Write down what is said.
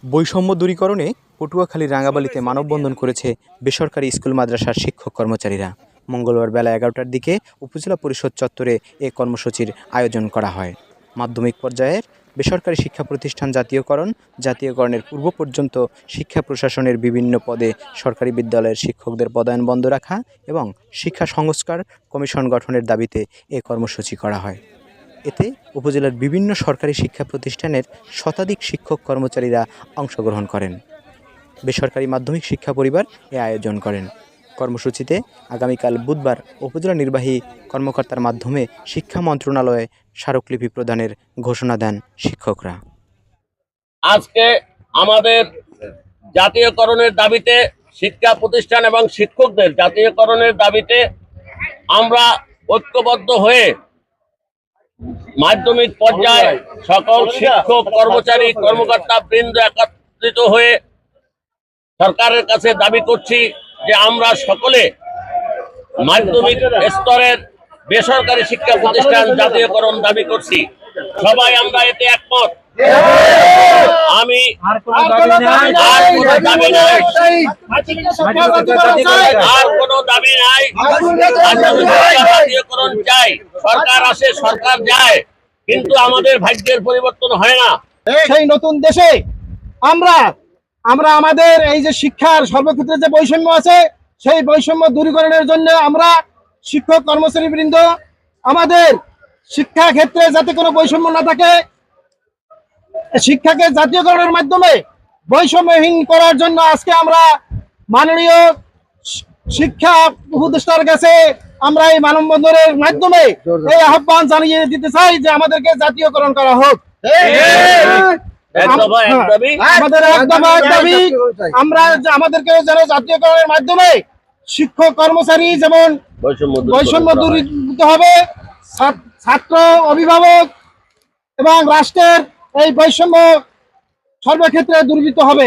বৈষম্য দূরীকরণে পটুয়াখালীর রাঙ্গাবালিতে মানববন্ধন করেছে বেসরকারি স্কুল মাদ্রাসার শিক্ষক কর্মচারীরা। মঙ্গলবার বেলা 11টার দিকে উপজেলা পরিষদ চত্বরে এ কর্মসূচির আয়োজন করা হয়। মাধ্যমিক পর্যায়ের বেসরকারি শিক্ষা প্রতিষ্ঠান জাতীয়করণের পূর্ব পর্যন্ত শিক্ষা প্রশাসনের বিভিন্ন পদে সরকারি বিদ্যালয়ের শিক্ষকদের পদায়ন বন্ধ রাখা এবং শিক্ষা সংস্কার কমিশন গঠনের দাবিতে এ কর্মসূচি করা হয়। এতে উপজেলার বিভিন্ন সরকারি শিক্ষা প্রতিষ্ঠানের শতাধিক শিক্ষক কর্মচারীরা অংশগ্রহণ করেন। বেসরকারি মাধ্যমিক শিক্ষা পরিবার এ আয়োজন করেন। কর্মসূচিতে আগামীকাল বুধবার উপজেলা নির্বাহী কর্মকর্তার মাধ্যমে শিক্ষা মন্ত্রণালয়ে স্মারকলিপি প্রদানের ঘোষণা দেন শিক্ষকরা। আজকে আমাদের জাতীয়করণের দাবিতে শিক্ষা প্রতিষ্ঠান এবং শিক্ষকদের জাতীয়করণের দাবিতে আমরা ঐক্যবদ্ধ হয়ে মাধ্যমিক পর্যায়ে সকল শিক্ষক কর্মচারী কর্মকর্তা বৃন্দ একত্রিত হয়ে সরকারের কাছে দাবি করছি যে আমরা সকলে মাধ্যমিক স্তরের বেসরকারি শিক্ষা প্রতিষ্ঠান জাতীয়করণ দাবি করছি। সবাই আমরা এতে একমত। আমি আর কোনো দাবি নাই, জাতীয়করণ চাই। সরকার আসে সরকার যায়, কিন্তু আমাদের ভাগ্যের পরিবর্তন হয় না। সেই নতুন দেশে আমরা আমাদের এই যে শিক্ষার সর্বক্ষেত্রে যে বৈষম্য আছে সেই বৈষম্য দূরীকরণের জন্য আমরা শিক্ষক কর্মচারী বৃন্দ আমাদের শিক্ষা ক্ষেত্রে যাতে কোনো বৈষম্য না থাকে, শিক্ষাকে জাতীয়করণের মাধ্যমে বৈষম্যহীন করার জন্য আজকে আমরা মাননীয় শিক্ষা উপদেষ্টার কাছে আমরা এই মানববন্ধনের মাধ্যমে এই আহ্বান জানিয়ে দিতে চাই যে আমাদেরকে জাতীয়করণ করা হোক। আমাদের এক দাবি, আমরা আমাদেরকে যেন জাতীয়করণের মাধ্যমে শিক্ষক কর্মচারী যেমন বৈষম্য দূরীভূত হবে, ছাত্র অভিভাবক এবং রাষ্ট্রের এই বৈষম্য সর্বক্ষেত্রে দূরীভূত হবে।